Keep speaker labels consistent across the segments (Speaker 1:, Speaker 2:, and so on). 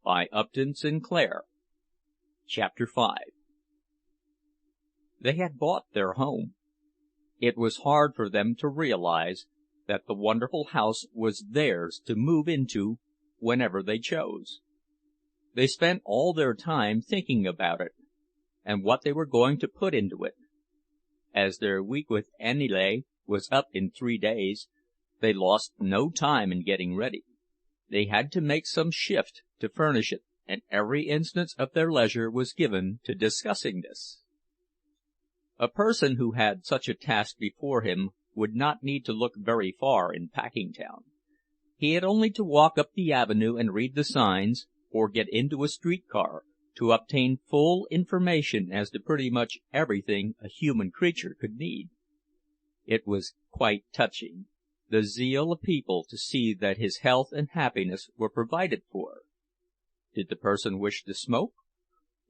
Speaker 1: by Upton Sinclair. Chapter 5. They had bought their home. It was hard for them to realize that the wonderful house was theirs to move into whenever they chose. They spent all their time thinking about it, and what they were going to put into it. As their week with Aniele was up in 3 days, they lost no time in getting ready. They had to make some shift to furnish it, and every instant of their leisure was given to discussing this. A person who had such a task before him would not need to look very far in Packingtown. He had only to walk up the avenue and read the signs, or get into a streetcar, to obtain full information as to pretty much everything a human creature could need. It was quite touching, the zeal of people to see that his health and happiness were provided for. Did the person wish to smoke?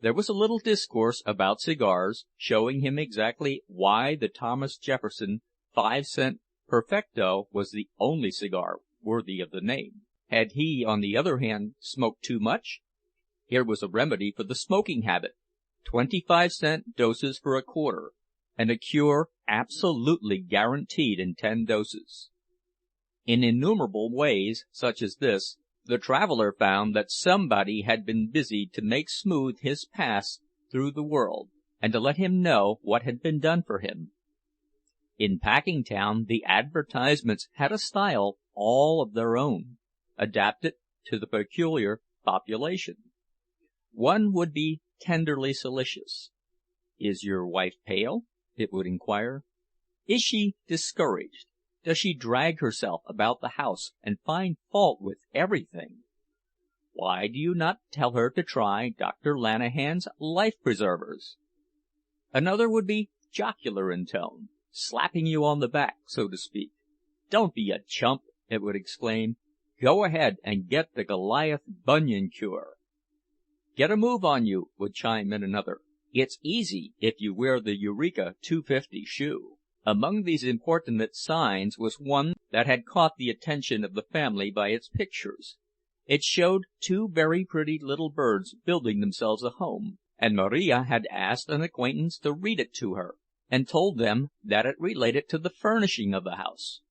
Speaker 1: There was a little discourse about cigars, showing him exactly why the Thomas Jefferson 5-cent Perfecto was the only cigar worthy of the name. Had he, on the other hand, smoked too much? Here was a remedy for the smoking habit: 25-cent doses for a quarter, and a cure absolutely guaranteed in 10 doses. In innumerable ways, such as this, the traveler found that somebody had been busy to make smooth his pass through the world, and to let him know what had been done for him. In Packingtown the advertisements had a style all of their own, adapted to the peculiar population. One would be tenderly solicitous. "Is your wife pale?" it would inquire. "Is she discouraged? Does she drag herself about the house and find fault with everything? Why do you not tell her to try Dr. Lanahan's Life Preservers?" Another would be jocular in tone, slapping you on the back, so to speak. "Don't be a chump," it would exclaim. "Go ahead and get the Goliath Bunion Cure." "Get a move on you," would chime in another. "It's easy if you wear the Eureka 250 shoe." Among these importunate signs was one that had caught the attention of the family by its pictures. It showed 2 very pretty little birds building themselves a home, and Marija had asked an acquaintance to read it to her, and told them that it related to the furnishing of the house.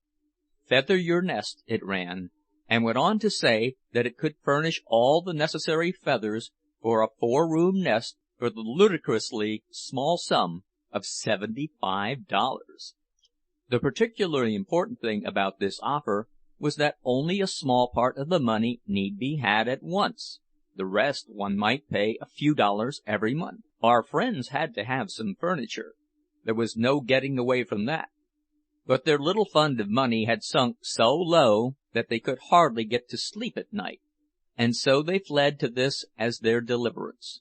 Speaker 1: "Feather your nest," it ran, and went on to say that it could furnish all the necessary feathers for a 4-room nest for the ludicrously small sum of $75. The particularly important thing about this offer was that only a small part of the money need be had at once. The rest one might pay a few dollars every month. Our friends had to have some furniture. There was no getting away from that. But their little fund of money had sunk so low that they could hardly get to sleep at night, and so they fled to this as their deliverance.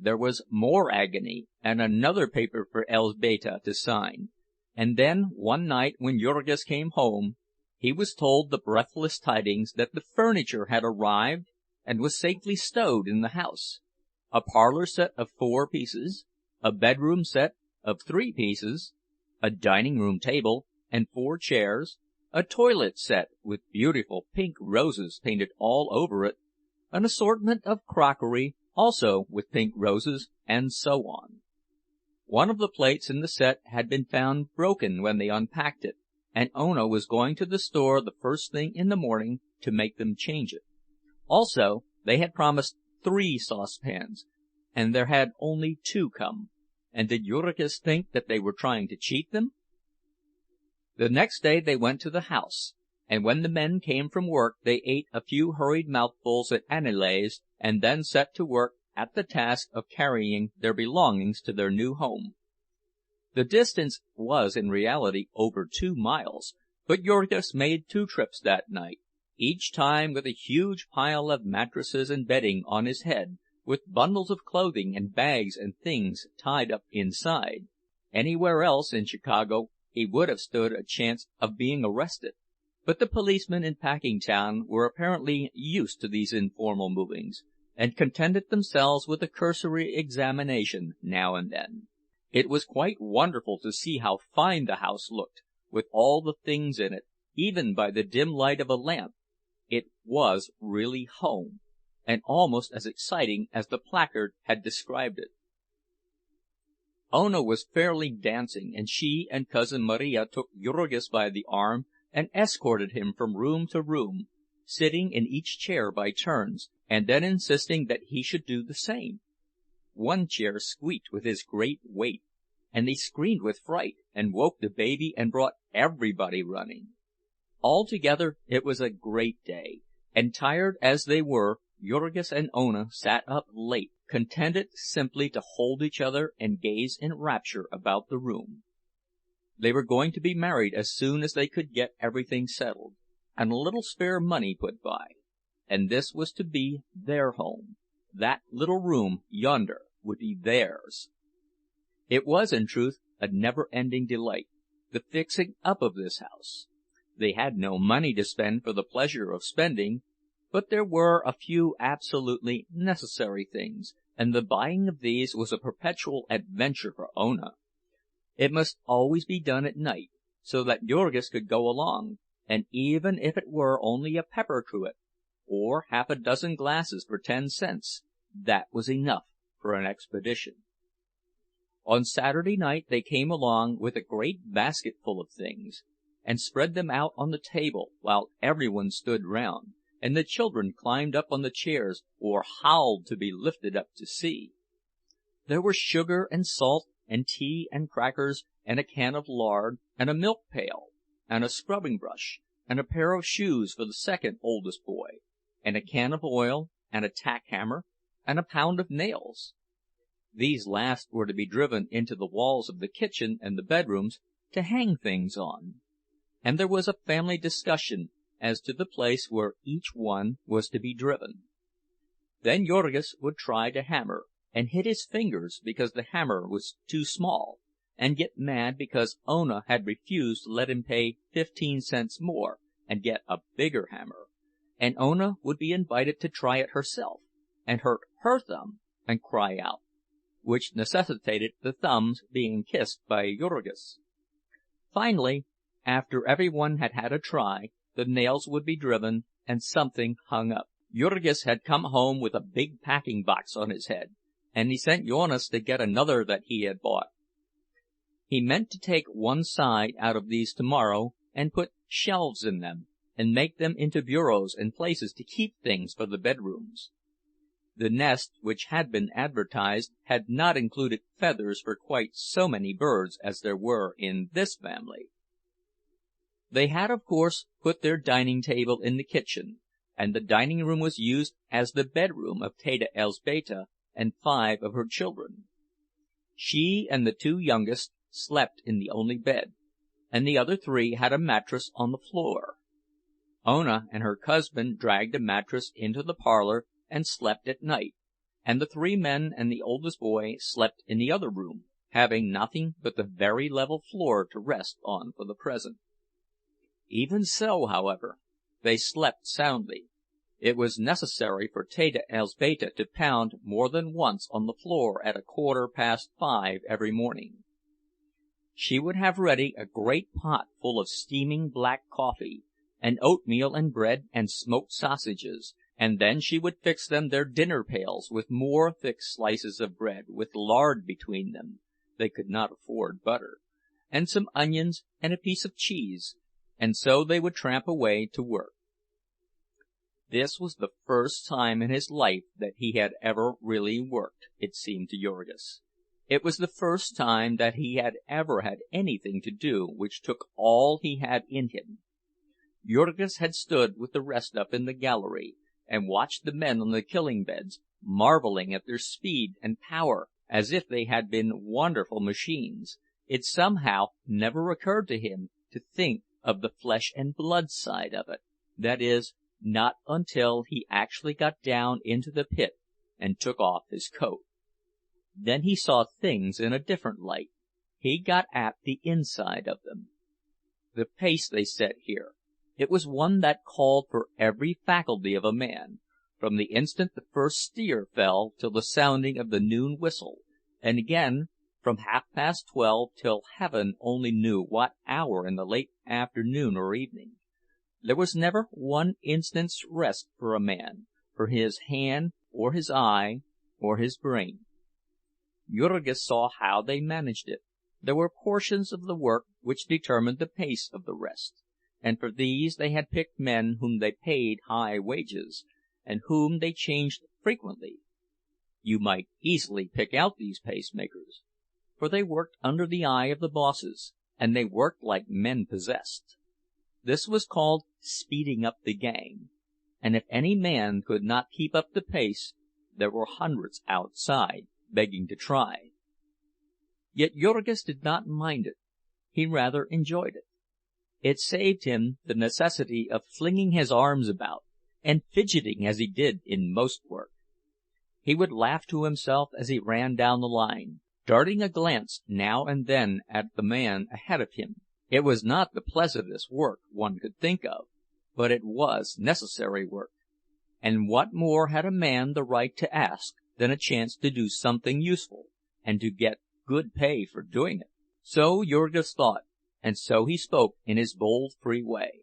Speaker 1: There was more agony, and another paper for Elzbieta to sign, and then one night when Jurgis came home, he was told the breathless tidings that the furniture had arrived and was safely stowed in the house. A parlor set of 4 pieces, a bedroom set of 3 pieces, a dining-room table and 4 chairs, a toilet set with beautiful pink roses painted all over it, an assortment of crockery, also with pink roses, and so on. One of the plates in the set had been found broken when they unpacked it, and Ona was going to the store the first thing in the morning to make them change it. Also, they had promised 3 saucepans, and there had only 2 come. And did Jurgis think that they were trying to cheat them? The next day they went to the house, and when the men came from work they ate a few hurried mouthfuls at Aniele's, and then set to work at the task of carrying their belongings to their new home. The distance was in reality over 2 miles, but Jurgis made 2 trips that night, each time with a huge pile of mattresses and bedding on his head, with bundles of clothing and bags and things tied up inside. Anywhere else in Chicago he would have stood a chance of being arrested, but the policemen in Packingtown were apparently used to these informal movings, and contented themselves with a cursory examination now and then. It was quite wonderful to see how fine the house looked, with all the things in it, even by the dim light of a lamp. It was really home. and almost as exciting as the placard had described it. Ona was fairly dancing, and she and Cousin Maria took Jurgis by the arm and escorted him from room to room, sitting in each chair by turns, and then insisting that he should do the same. One chair squeaked with his great weight, and they screamed with fright, and woke the baby and brought everybody running. Altogether it was a great day, and tired as they were, Jurgis and Ona sat up late, contented simply to hold each other and gaze in rapture about the room. They were going to be married as soon as they could get everything settled, and a little spare money put by, and this was to be their home. That little room yonder would be theirs. It was, in truth, a never-ending delight, the fixing up of this house. They had no money to spend for the pleasure of spending, but there were a few absolutely necessary things, and the buying of these was a perpetual adventure for Ona. It must always be done at night, so that Jurgis could go along, and even if it were only a pepper cruet, or half a dozen glasses for 10 cents, that was enough for an expedition. On Saturday night they came along with a great basketful of things, and spread them out on the table, while everyone stood round, and the children climbed up on the chairs, or howled to be lifted up to see. There were sugar and salt, and tea and crackers, and a can of lard, and a milk pail, and a scrubbing brush, and a pair of shoes for the second oldest boy, and a can of oil, and a tack hammer, and a pound of nails. These last were to be driven into the walls of the kitchen and the bedrooms to hang things on. And there was a family discussion as to the place where each one was to be driven. Then Jurgis would try to hammer, and hit his fingers because the hammer was too small, and get mad because Ona had refused to let him pay 15 cents more and get a bigger hammer, and Ona would be invited to try it herself, and hurt her thumb and cry out, which necessitated the thumbs being kissed by Jurgis. Finally, after every one had had a try, the nails would be driven and something hung up. Jurgis had come home with a big packing box on his head, and he sent Jonas to get another that he had bought. He meant to take one side out of these tomorrow and put shelves in them, and make them into bureaus and places to keep things for the bedrooms. The nest which had been advertised had not included feathers for quite so many birds as there were in this family. They had, of course, put their dining table in the kitchen, and the dining room was used as the bedroom of Teta Elzbieta and 5 of her children. She and the 2 youngest slept in the only bed, and the other 3 had a mattress on the floor. Ona and her husband dragged a mattress into the parlor and slept at night, and the 3 men and the oldest boy slept in the other room, having nothing but the very level floor to rest on for the present. Even so, however, they slept soundly. It was necessary for Teta Elzbieta to pound more than once on the floor at 5:15 every morning. She would have ready a great pot full of steaming black coffee, and oatmeal and bread and smoked sausages, and then she would fix them their dinner pails with more thick slices of bread, with lard between them—they could not afford butter—and some onions and a piece of cheese, and so they would tramp away to work. This was the first time in his life that he had ever really worked, it seemed to Jurgis. It was the first time that he had ever had anything to do which took all he had in him. Jurgis had stood with the rest up in the gallery, and watched the men on the killing beds, marveling at their speed and power as if they had been wonderful machines. It somehow never occurred to him to think of the flesh and blood side of it. That is, not until he actually got down into the pit and took off his coat. Then he saw things in a different light. He got at the inside of them. The pace they set here, it was one that called for every faculty of a man, from the instant the first steer fell till the sounding of the noon whistle, and again from 12:30 till heaven only knew what hour in the late afternoon or evening. There was never one instant's rest for a man, for his hand or his eye or his brain. Jurgis saw how they managed it. There were portions of the work which determined the pace of the rest, and for these they had picked men whom they paid high wages, and whom they changed frequently. You might easily pick out these pacemakers, for they worked under the eye of the bosses, and they worked like men possessed. This was called speeding up the gang, and if any man could not keep up the pace, there were hundreds outside begging to try. Yet Jurgis did not mind it. He rather enjoyed it. It saved him the necessity of flinging his arms about and fidgeting as he did in most work. He would laugh to himself as he ran down the line, darting a glance now and then at the man ahead of him. It was not the pleasantest work one could think of, but it was necessary work. And what more had a man the right to ask than a chance to do something useful, and to get good pay for doing it? So Jurgis thought, and so he spoke in his bold, free way.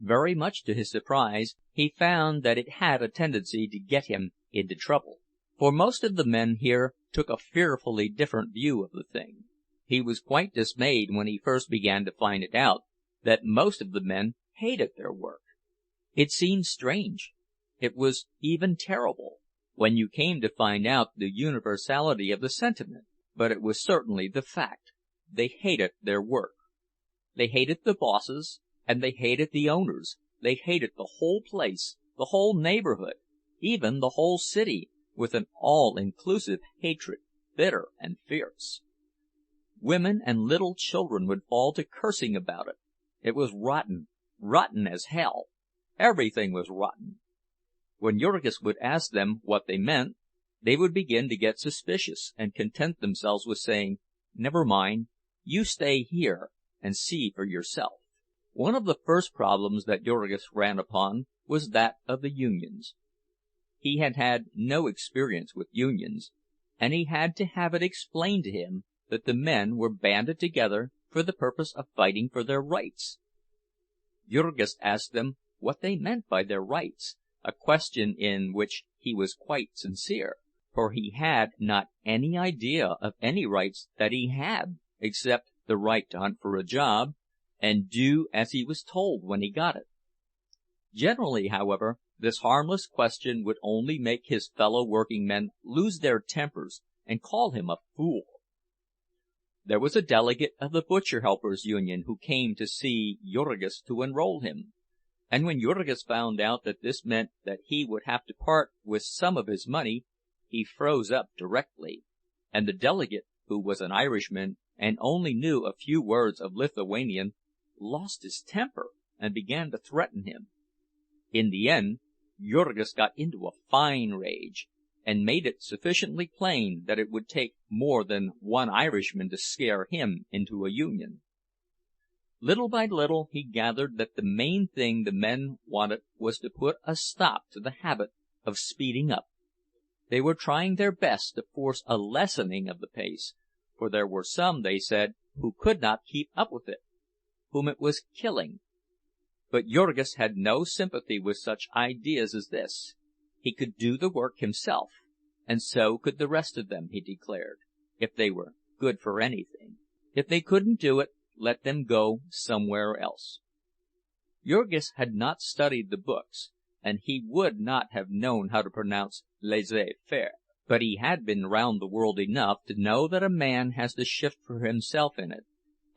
Speaker 1: Very much to his surprise, he found that it had a tendency to get him into trouble, for most of the men here took a fearfully different view of the thing. He was quite dismayed when he first began to find it out that most of the men hated their work. It seemed strange. It was even terrible, when you came to find out the universality of the sentiment, but it was certainly the fact. They hated their work. They hated the bosses, and they hated the owners. They hated the whole place, the whole neighborhood, even the whole city, with an all-inclusive hatred, bitter and fierce. Women and little children would fall to cursing about it. It was rotten, rotten as hell. Everything was rotten. When Jurgis would ask them what they meant, they would begin to get suspicious and content themselves with saying, "Never mind, you stay here and see for yourself." One of the first problems that Jurgis ran upon was that of the unions. He had had no experience with unions, and he had to have it explained to him that the men were banded together for the purpose of fighting for their rights. Jurgis asked them what they meant by their rights, a question in which he was quite sincere, for he had not any idea of any rights that he had, except the right to hunt for a job, and do as he was told when he got it. Generally, however, this harmless question would only make his fellow working-men lose their tempers and call him a fool. There was a delegate of the Butcher Helpers Union who came to see Jurgis to enroll him, and when Jurgis found out that this meant that he would have to part with some of his money, he froze up directly, and the delegate, who was an Irishman and only knew a few words of Lithuanian, lost his temper and began to threaten him. In the end, Jurgis got into a fine rage, and made it sufficiently plain that it would take more than one Irishman to scare him into a union. Little by little he gathered that the main thing the men wanted was to put a stop to the habit of speeding up. They were trying their best to force a lessening of the pace, for there were some, they said, who could not keep up with it, whom it was killing. But Jurgis had no sympathy with such ideas as this. He could do the work himself, and so could the rest of them, he declared, if they were good for anything. If they couldn't do it, let them go somewhere else. Jurgis had not studied the books, and he would not have known how to pronounce laissez-faire, but he had been round the world enough to know that a man has to shift for himself in it,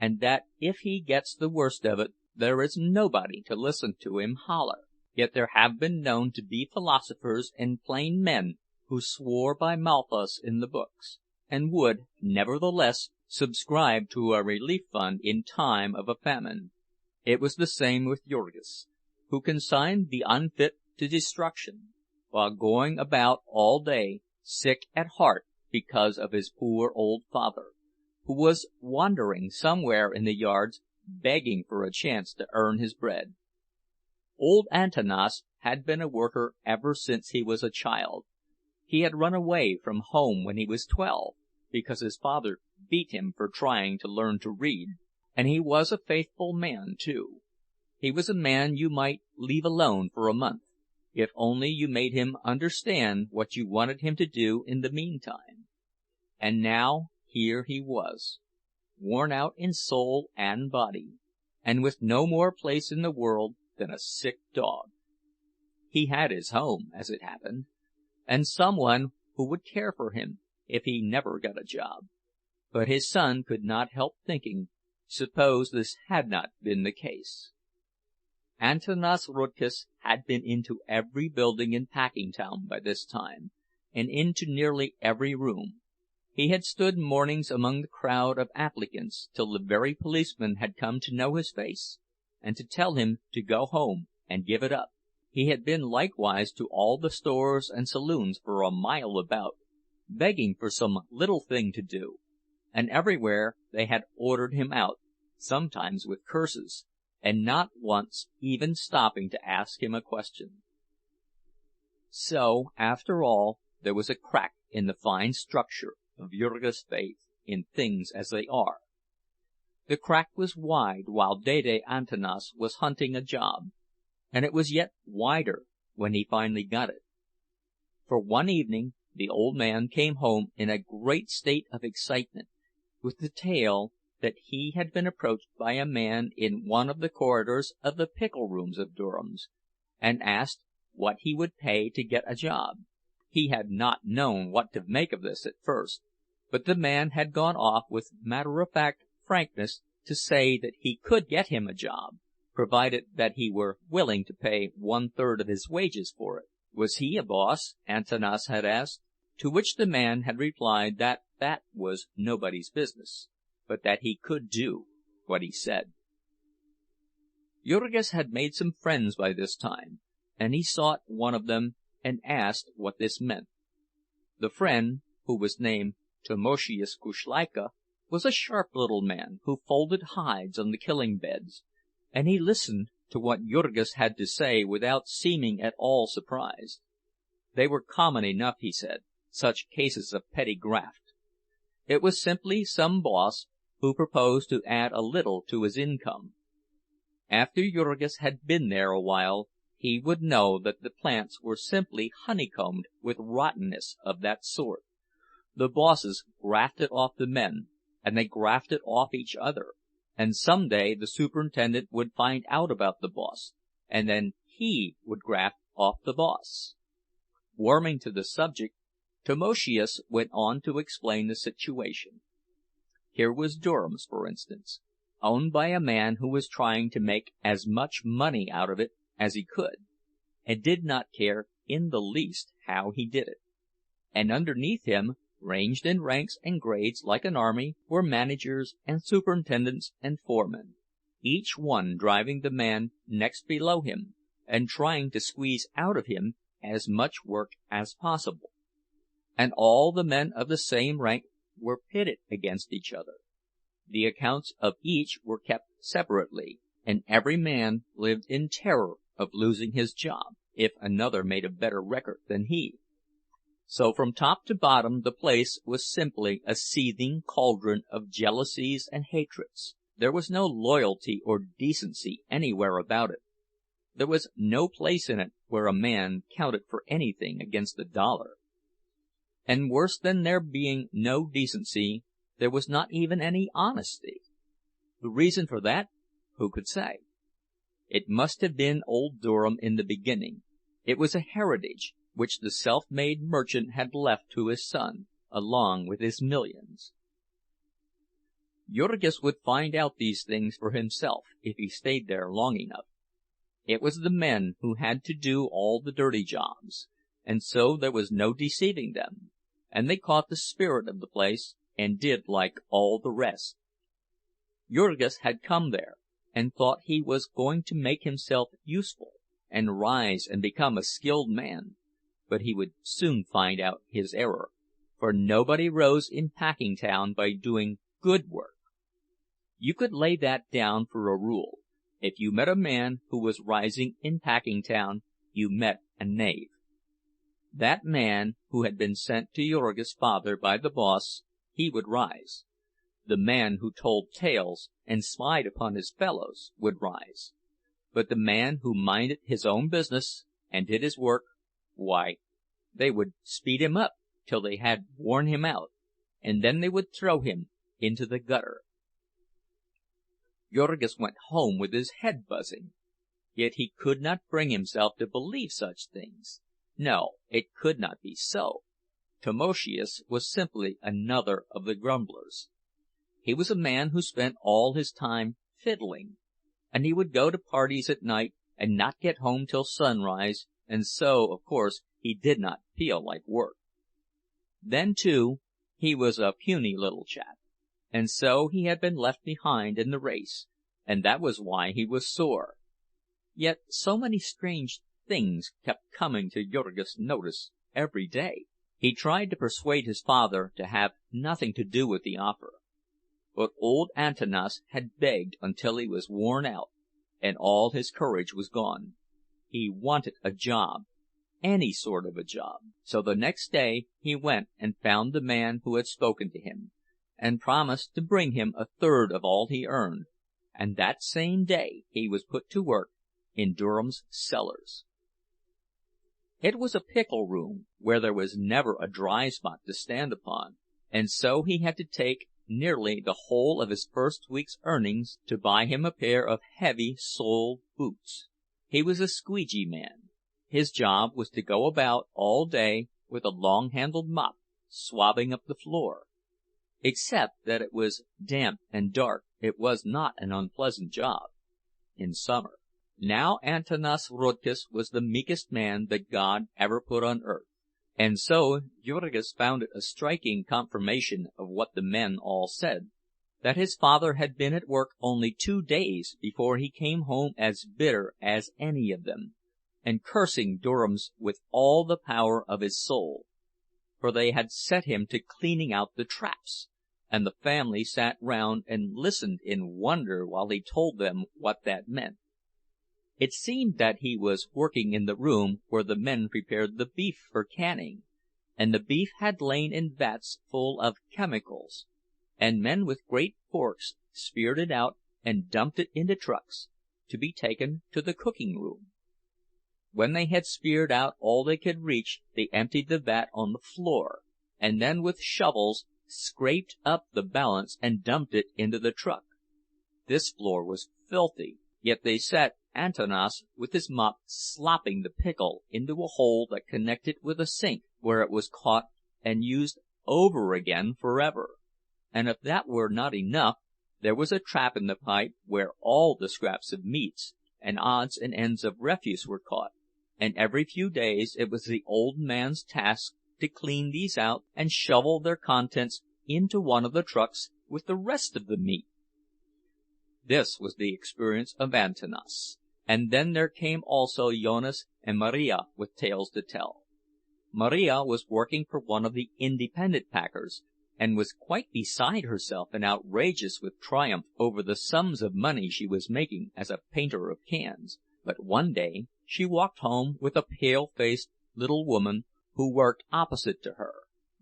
Speaker 1: and that if he gets the worst of it, there is nobody to listen to him holler. Yet there have been known to be philosophers and plain men who swore by Malthus in the books, and would, nevertheless, subscribe to a relief fund in time of a famine. It was the same with Jurgis, who consigned the unfit to destruction, while going about all day, sick at heart because of his poor old father, who was wandering somewhere in the yards, begging for a chance to earn his bread. Old Antanas had been a worker ever since he was a child. He had run away from home when he was 12, because his father beat him for trying to learn to read, and he was a faithful man, too. He was a man you might leave alone for a month, if only you made him understand what you wanted him to do in the meantime. And now here he was, worn out in soul and body, and with no more place in the world than a sick dog. He had his home, as it happened, and someone who would care for him if he never got a job. But his son could not help thinking, suppose this had not been the case. Antanas Rudkus had been into every building in Packingtown by this time, and into nearly every room. He had stood mornings among the crowd of applicants till the very policemen had come to know his face, and to tell him to go home and give it up. He had been likewise to all the stores and saloons for a mile about, begging for some little thing to do, and everywhere they had ordered him out, sometimes with curses, and not once even stopping to ask him a question. So, after all, there was a crack in the fine structure of Jurgis' faith in things as they are. The crack was wide while Dede Antanas was hunting a job, and it was yet wider when he finally got it. For one evening the old man came home in a great state of excitement, with the tale that he had been approached by a man in one of the corridors of the pickle rooms of Durham's, and asked what he would pay to get a job. He had not known what to make of this at first, but the man had gone off with matter-of-fact frankness to say that he could get him a job, provided that he were willing to pay 1/3 of his wages for it. Was he a boss? Antanas had asked, to which the man had replied that that was nobody's business, but that he could do what he said. Jurgis had made some friends by this time, and he sought one of them and asked what this meant. The friend, who was named Tamoszius Kuszleika, was a sharp little man who folded hides on the killing beds, and he listened to what Jurgis had to say without seeming at all surprised. They were common enough, he said, such cases of petty graft. It was simply some boss who proposed to add a little to his income. After Jurgis had been there a while, he would know that the plants were simply honeycombed with rottenness of that sort. The bosses grafted off the men, and they grafted off each other, and some day the superintendent would find out about the boss, and then he would graft off the boss. Warming to the subject, Tamoszius went on to explain the situation. Here was Durham's, for instance, owned by a man who was trying to make as much money out of it as he could, and did not care in the least how he did it. And underneath him, ranged in ranks and grades like an army, were managers and superintendents and foremen, each one driving the man next below him, and trying to squeeze out of him as much work as possible. And all the men of the same rank were pitted against each other. The accounts of each were kept separately, and every man lived in terror of losing his job, if another made a better record than he. So from top to bottom the place was simply a seething cauldron of jealousies and hatreds. There was no loyalty or decency anywhere about it. There was no place in it where a man counted for anything against $1. And worse than there being no decency, there was not even any honesty. The reason for that, who could say? It must have been old Durham in the beginning. It was a heritage which the self-made merchant had left to his son, along with his millions. Jurgis would find out these things for himself if he stayed there long enough. It was the men who had to do all the dirty jobs, and so there was no deceiving them, and they caught the spirit of the place and did like all the rest. Jurgis had come there and thought he was going to make himself useful and rise and become a skilled man, but he would soon find out his error, for nobody rose in Packingtown by doing good work. You could lay that down for a rule: if you met a man who was rising in Packingtown, you met a knave. That man who had been sent to Jurgis' father by the boss, he would rise. The man who told tales and spied upon his fellows would rise. But the man who minded his own business and did his work, why, they would speed him up till they had worn him out, and then they would throw him into the gutter. Jurgis went home with his head buzzing. Yet he could not bring himself to believe such things. No, it could not be so. Tamoszius was simply another of the grumblers. He was a man who spent all his time fiddling, and he would go to parties at night and not get home till sunrise, and so, of course, he did not feel like work. Then, too, he was a puny little chap, and so he had been left behind in the race, and that was why he was sore. Yet so many strange things kept coming to Jurgis' notice every day. He tried to persuade his father to have nothing to do with the offer, but old Antanas had begged until he was worn out, and all his courage was gone. He wanted a job, any sort of a job. So the next day he went and found the man who had spoken to him, and promised to bring him a third of all he earned, and that same day he was put to work in Durham's cellars. It was a pickle room, where there was never a dry spot to stand upon, and so he had to take nearly the whole of his first week's earnings to buy him a pair of heavy soled boots. He was a squeegee man. His job was to go about all day with a long-handled mop, swabbing up the floor. Except that it was damp and dark, it was not an unpleasant job in summer. Now Antanas Rudkus was the meekest man that God ever put on earth, and so Jurgis found it a striking confirmation of what the men all said, that his father had been at work only 2 days before he came home as bitter as any of them, and cursing Durham's with all the power of his soul. For they had set him to cleaning out the traps, and the family sat round and listened in wonder while he told them what that meant. It seemed that he was working in the room where the men prepared the beef for canning, and the beef had lain in vats full of chemicals, and men with great forks speared it out and dumped it into trucks, to be taken to the cooking room. When they had speared out all they could reach, they emptied the vat on the floor, and then with shovels scraped up the balance and dumped it into the truck. This floor was filthy, yet they set Antanas with his mop slopping the pickle into a hole that connected with a sink, where it was caught and used over again forever. And if that were not enough, there was a trap in the pipe where all the scraps of meats and odds and ends of refuse were caught, and every few days it was the old man's task to clean these out and shovel their contents into one of the trucks with the rest of the meat. This was the experience of Antanas. And then there came also Jonas and Maria with tales to tell. Maria was working for one of the independent packers, and was quite beside herself and outrageous with triumph over the sums of money she was making as a painter of cans. But one day she walked home with a pale-faced little woman who worked opposite to her,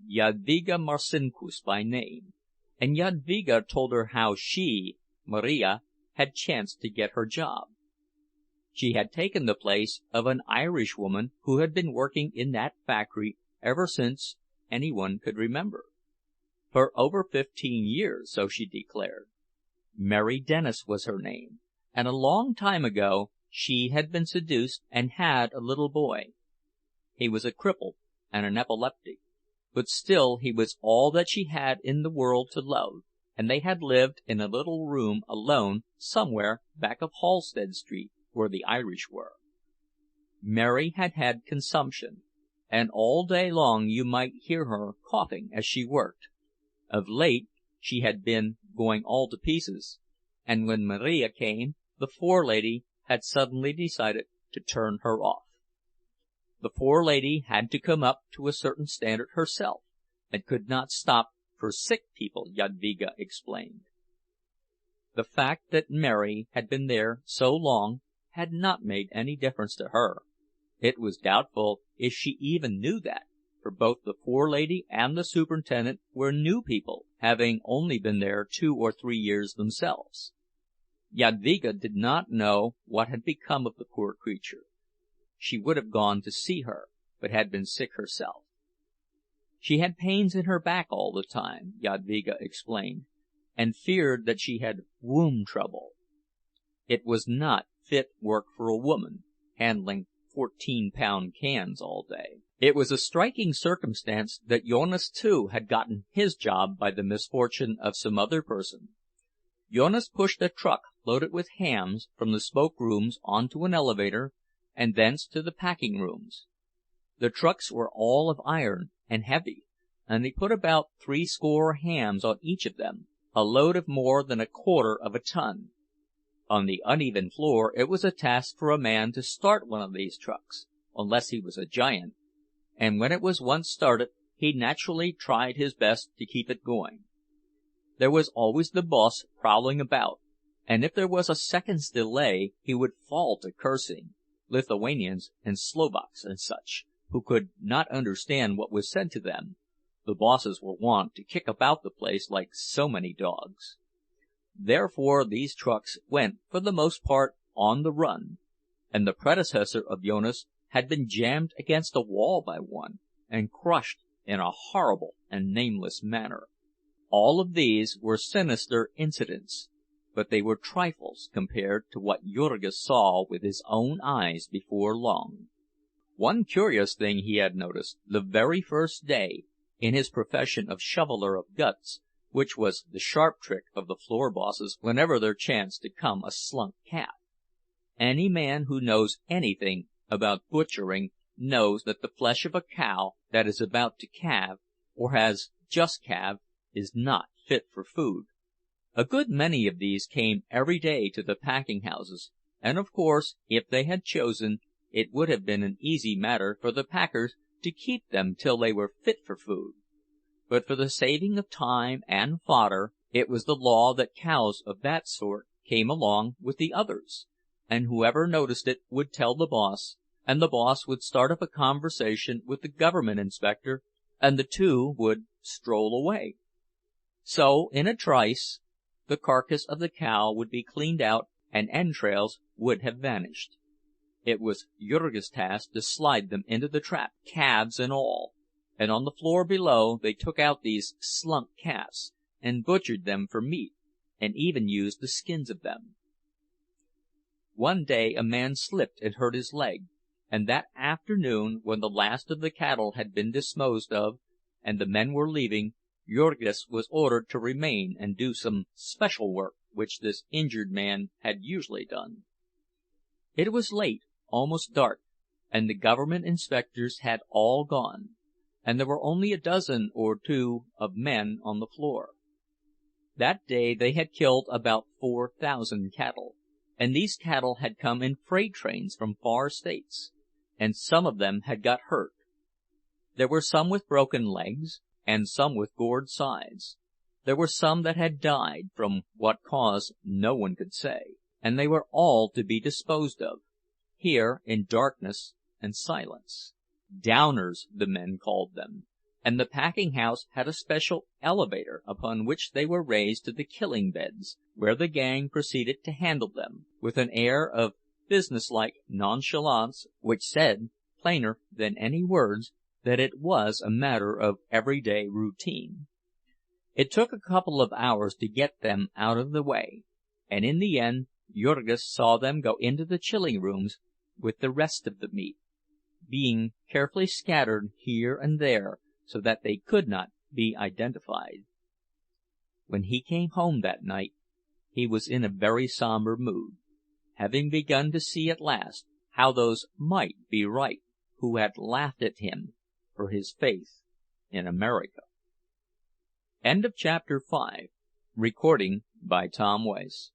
Speaker 1: Jadwiga Marcinkus by name, and Jadwiga told her how she, Maria, had chanced to get her job. She had taken the place of an Irish woman who had been working in that factory ever since anyone could remember. For over 15 years, so she declared. Mary Dennis was her name, and a long time ago she had been seduced and had a little boy. He was a cripple and an epileptic, but still he was all that she had in the world to love, and they had lived in a little room alone somewhere back of Halsted Street, where the Irish were. Mary had had consumption, and all day long you might hear her coughing as she worked. Of late she had been going all to pieces, and when Maria came, the forelady had suddenly decided to turn her off. The forelady had to come up to a certain standard herself, and could not stop for sick people, Jadwiga explained. The fact that Mary had been there so long had not made any difference to her. It was doubtful if she even knew that, for both the forelady and the superintendent were new people, having only been there 2 or 3 years themselves. Jadwiga did not know what had become of the poor creature. she would have gone to see her, but had been sick herself. She had pains in her back all the time, Jadvyga explained, and feared that she had womb trouble. It was not fit work for a woman, handling 14-pound cans all day. It was a striking circumstance that Jonas, too, had gotten his job by the misfortune of some other person. Jonas pushed a truck loaded with hams from the smoke rooms onto an elevator, and thence to the packing rooms. The trucks were all of iron and heavy, and he put about 80 hams on each of them, a load of more than 1/4 of a ton. On the uneven floor it was a task for a man to start one of these trucks, unless he was a giant, and when it was once started, he naturally tried his best to keep it going. There was always the boss prowling about, and if there was a second's delay he would fall to cursing Lithuanians and Slovaks and such, who could not understand what was said to them. The bosses were wont to kick about the place like so many dogs. Therefore these trucks went for the most part on the run, and the predecessor of Jonas had been jammed against a wall by one, and crushed in a horrible and nameless manner. All of these were sinister incidents, but they were trifles compared to what Jurgis saw with his own eyes before long. One curious thing he had noticed the very first day, in his profession of shoveler of guts, which was the sharp trick of the floor bosses whenever there chanced to come a slunk calf. Any man who knows anything about butchering knows that the flesh of a cow that is about to calve, or has just calved, is not fit for food. A good many of these came every day to the packing houses, and of course, if they had chosen, it would have been an easy matter for the packers to keep them till they were fit for food. But for the saving of time and fodder, it was the law that cows of that sort came along with the others, and whoever noticed it would tell the boss, and the boss would start up a conversation with the government inspector, and the two would stroll away. So, in a trice, the carcass of the cow would be cleaned out, and entrails would have vanished. It was Jurgis' task to slide them into the trap, calves and all, and on the floor below they took out these slunk calves, and butchered them for meat, and even used the skins of them. One day a man slipped and hurt his leg, and that afternoon, when the last of the cattle had been disposed of, and the men were leaving, Jurgis was ordered to remain and do some special work which this injured man had usually done. It was late, almost dark, and the government inspectors had all gone, and there were only 12 or 13 of men on the floor. That day they had killed about 4,000 cattle, and these cattle had come in freight trains from far states, and some of them had got hurt. There were some with broken legs, and some with gored sides. There were some that had died, from what cause no one could say, and they were all to be disposed of, here in darkness and silence. Downers, the men called them, and the packing house had a special elevator upon which they were raised to the killing beds, where the gang proceeded to handle them, with an air of businesslike nonchalance which said, plainer than any words, that it was a matter of everyday routine. It took a couple of hours to get them out of the way, and in the end Jurgis saw them go into the chilling rooms with the rest of the meat, being carefully scattered here and there so that they could not be identified. When he came home that night, he was in a very somber mood, having begun to see at last how those might be right who had laughed at him for his faith in America. End of chapter 5. Recording by Tom Weiss.